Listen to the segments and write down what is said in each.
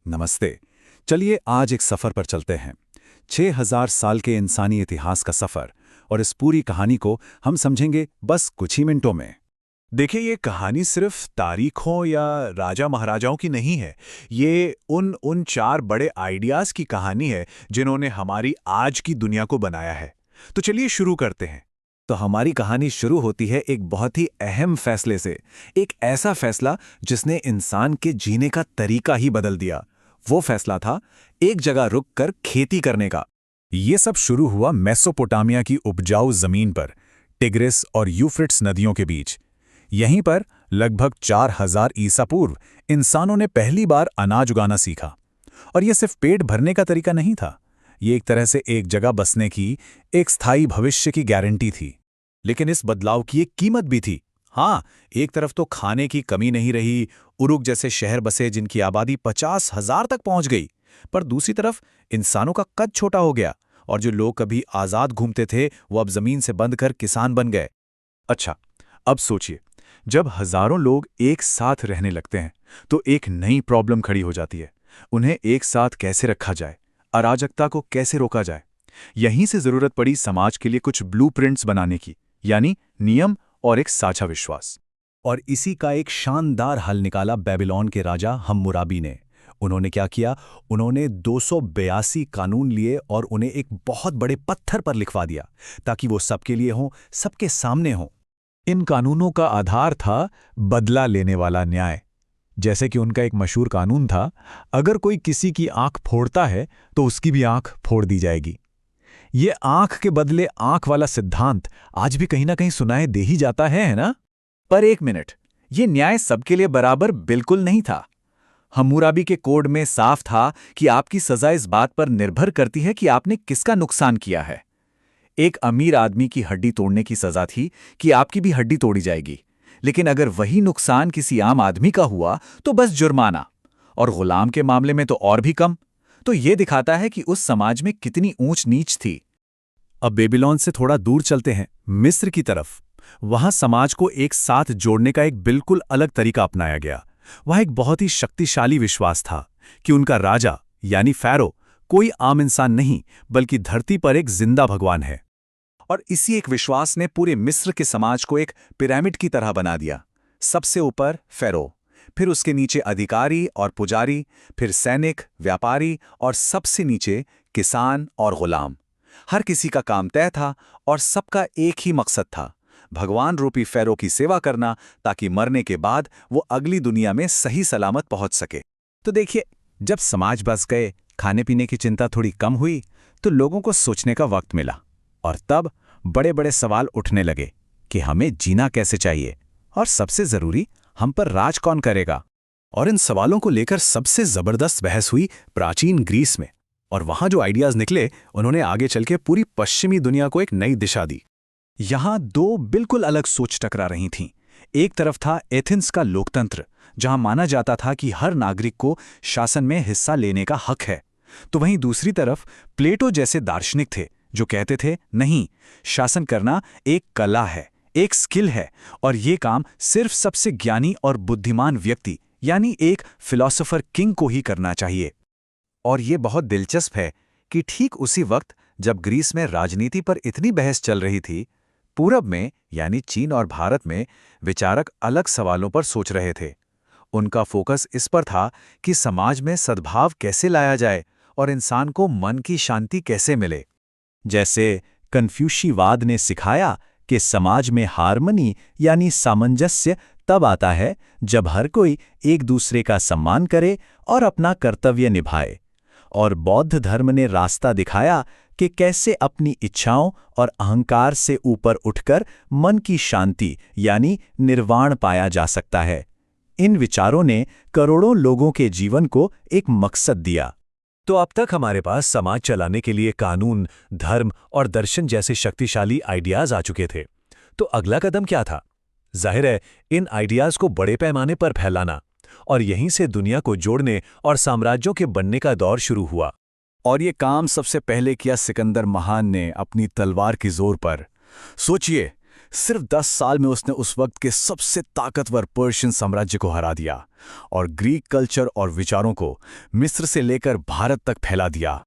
नमस्ते। चलिए आज एक सफ़र पर चलते हैं। 6000 साल के इंसानी इतिहास का सफ़र, और इस पूरी कहानी को हम समझेंगे बस कुछ ही मिनटों में। देखिए, ये कहानी सिर्फ तारीखों या राजा महाराजाओं की नहीं है। ये उन चार बड़े आइडियाज़ की कहानी है जिन्होंने हमारी आज की दुनिया को बनाया है। तो चलिए शुरू करते हैं। तो हमारी कहानी शुरू होती है एक बहुत ही अहम फैसले से। एक ऐसा फैसला जिसने इंसान के जीने का तरीका ही बदल दिया। वो फैसला था एक जगह रुककर खेती करने का। ये सब शुरू हुआ मेसोपोटामिया की उपजाऊ जमीन पर, टिग्रिस और यूफ्रेट्स नदियों के बीच। यहीं पर लगभग 4000 ईसा पूर्व इंसानों ने पहली बार अनाज उगाना सीखा। और ये सिर्फ पेट भरने का तरीका नहीं था, ये एक तरह से एक जगह बसने की, एक स्थायी भविष्य की गारंटी थी। लेकिन इस बदलाव की एक कीमत भी थी। हाँ, एक तरफ तो खाने की कमी नहीं रही, उरुक जैसे शहर बसे जिनकी आबादी 50,000 तक पहुंच गई। पर दूसरी तरफ इंसानों का कद छोटा हो गया, और जो लोग कभी आज़ाद घूमते थे वो अब जमीन से बंध कर किसान बन गए। अच्छा, अब सोचिए, जब हजारों लोग एक साथ रहने लगते हैं तो एक नई प्रॉब्लम खड़ी हो जाती है। उन्हें एक साथ कैसे रखा जाए, अराजकता को कैसे रोका जाए। यहीं से जरूरत पड़ी समाज के लिए कुछ ब्लूप्रिंट्स बनाने की, यानी नियम और एक साझा विश्वास। और इसी का एक शानदार हल निकाला बेबीलोन के राजा हम्मुराबी ने। उन्होंने क्या किया? उन्होंने 282 कानून लिए और उन्हें एक बहुत बड़े पत्थर पर लिखवा दिया, ताकि वो सबके लिए हों, सबके सामने हों। इन कानूनों का आधार था बदला लेने वाला न्याय। जैसे कि उनका एक मशहूर कानून था, अगर कोई किसी की आंख फोड़ता है तो उसकी भी आंख फोड़ दी जाएगी। ये आंख के बदले आंख वाला सिद्धांत आज भी कहीं ना कहीं सुनाए दे ही जाता है ना? पर एक मिनट, ये न्याय सबके लिए बराबर बिल्कुल नहीं था। हम्मुराबी के कोड में साफ था कि आपकी सजा इस बात पर निर्भर करती है कि आपने किसका नुकसान किया है। एक अमीर आदमी की हड्डी तोड़ने की सजा थी कि आपकी भी हड्डी तोड़ी जाएगी, लेकिन अगर वही नुकसान किसी आम आदमी का हुआ तो बस जुर्माना, और गुलाम के मामले में तो और भी कम। तो ये दिखाता है कि उस समाज में कितनी ऊंच नीच थी। अब बेबीलोन से थोड़ा दूर चलते हैं, मिस्र की तरफ। वहां समाज को एक साथ जोड़ने का एक बिल्कुल अलग तरीका अपनाया गया। वहां एक बहुत ही शक्तिशाली विश्वास था कि उनका राजा यानी फ़ारो कोई आम इंसान नहीं, बल्कि धरती पर एक जिंदा भगवान है। और इसी एक विश्वास ने पूरे मिस्र के समाज को एक पिरामिड की तरह बना दिया। सबसे ऊपर फ़ारो, फिर उसके नीचे अधिकारी और पुजारी, फिर सैनिक, व्यापारी, और सबसे नीचे किसान और गुलाम। हर किसी का काम तय था और सबका एक ही मकसद था, भगवान रूपी फ़ारो की सेवा करना, ताकि मरने के बाद वो अगली दुनिया में सही सलामत पहुंच सके। तो देखिए, जब समाज बस गए, खाने पीने की चिंता थोड़ी कम हुई, तो लोगों को सोचने का वक्त मिला। और तब बड़े बड़े सवाल उठने लगे कि हमें जीना कैसे चाहिए, और सबसे जरूरी, हम पर राज कौन करेगा। और इन सवालों को लेकर सबसे जबरदस्त बहस हुई प्राचीन ग्रीस में। और वहां जो आइडियाज निकले, उन्होंने आगे चल के पूरी पश्चिमी दुनिया को एक नई दिशा दी। यहां दो बिल्कुल अलग सोच टकरा रही थीं। एक तरफ था एथेंस का लोकतंत्र, जहां माना जाता था कि हर नागरिक को शासन में हिस्सा लेने का हक है। तो वहीं दूसरी तरफ प्लेटो जैसे दार्शनिक थे, जो कहते थे नहीं, शासन करना एक कला है, एक स्किल है, और ये काम सिर्फ सबसे ज्ञानी और बुद्धिमान व्यक्ति यानी एक फिलॉसफर किंग को ही करना चाहिए। और ये बहुत दिलचस्प है कि ठीक उसी वक्त जब ग्रीस में राजनीति पर इतनी बहस चल रही थी, पूरब में यानी चीन और भारत में विचारक अलग सवालों पर सोच रहे थे। उनका फोकस इस पर था कि समाज में सद्भाव कैसे लाया जाए और इंसान को मन की शांति कैसे मिले। जैसे कन्फ्यूशीवाद ने सिखाया कि समाज में हार्मनी यानी सामंजस्य तब आता है जब हर कोई एक दूसरे का सम्मान करे और अपना कर्तव्य निभाए। और बौद्ध धर्म ने रास्ता दिखाया कि कैसे अपनी इच्छाओं और अहंकार से ऊपर उठकर मन की शांति यानी निर्वाण पाया जा सकता है। इन विचारों ने करोड़ों लोगों के जीवन को एक मकसद दिया। तो अब तक हमारे पास समाज चलाने के लिए कानून, धर्म और दर्शन जैसे शक्तिशाली आइडियाज आ चुके थे। तो अगला कदम क्या था? जाहिर है, इन आइडियाज को बड़े पैमाने पर फैलाना, और यहीं से दुनिया को जोड़ने और साम्राज्यों के बनने का दौर शुरू हुआ। और ये काम सबसे पहले किया सिकंदर महान ने अपनी तलवार की जोर पर। सोचिए, सिर्फ 10 साल में उसने उस वक्त के सबसे ताकतवर पर्शियन साम्राज्य को हरा दिया और ग्रीक कल्चर और विचारों को मिस्र से लेकर भारत तक फैला दिया।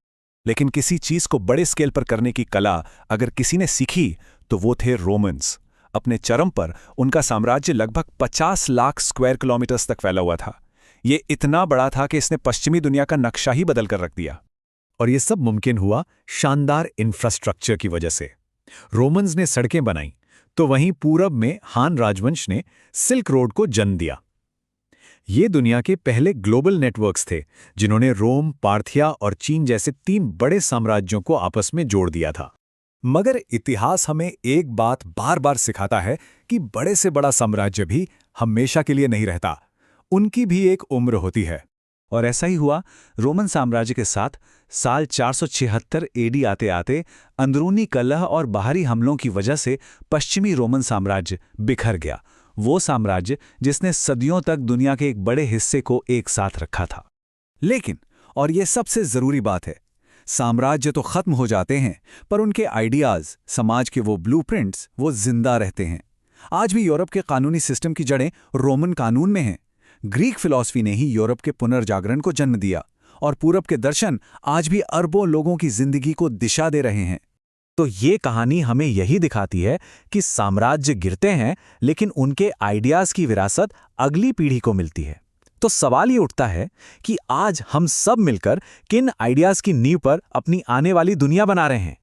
लेकिन किसी चीज को बड़े स्केल पर करने की कला अगर किसी ने सीखी तो वो थे रोमन्स। अपने चरम पर उनका साम्राज्य लगभग 50 लाख स्क्वायर किलोमीटर्स तक फैला हुआ था। ये इतना बड़ा था कि इसने पश्चिमी दुनिया का नक्शा ही बदल कर रख दिया। और ये सब मुमकिन हुआ शानदार इंफ्रास्ट्रक्चर की वजह से। रोमन्स ने सड़कें बनाई तो वहीं पूरब में हान राजवंश ने सिल्क रोड को जन्म दिया। ये दुनिया के पहले ग्लोबल नेटवर्क्स थे जिन्होंने रोम, पार्थिया और चीन जैसे 3 बड़े साम्राज्यों को आपस में जोड़ दिया था। मगर इतिहास हमें एक बात बार बार सिखाता है कि बड़े से बड़ा साम्राज्य भी हमेशा के लिए नहीं रहता, उनकी भी एक उम्र होती है। और ऐसा ही हुआ। रोमन साम्राज्य के साथ साल 476 एडी आते आते अंदरूनी कलह और बाहरी हमलों की वजह से पश्चिमी रोमन साम्राज्य बिखर गया। वो साम्राज्य जिसने सदियों तक दुनिया के एक बड़े हिस्से को एक साथ रखा था। लेकिन, और ये सबसे जरूरी बात है, साम्राज्य तो खत्म हो जाते हैं पर उनके आइडियाज, समाज के वो ब्लूप्रिंट्स, वो जिंदा रहते हैं। आज भी यूरोप के कानूनी सिस्टम की जड़ें रोमन कानून में हैं। ग्रीक फिलॉसफी ने ही यूरोप के पुनर्जागरण को जन्म दिया और पूरब के दर्शन आज भी अरबों लोगों की जिंदगी को दिशा दे रहे हैं। तो ये कहानी हमें यही दिखाती है कि साम्राज्य गिरते हैं लेकिन उनके आइडियाज की विरासत अगली पीढ़ी को मिलती है। तो सवाल ये उठता है कि आज हम सब मिलकर किन आइडियाज की नींव पर अपनी आने वाली दुनिया बना रहे हैं।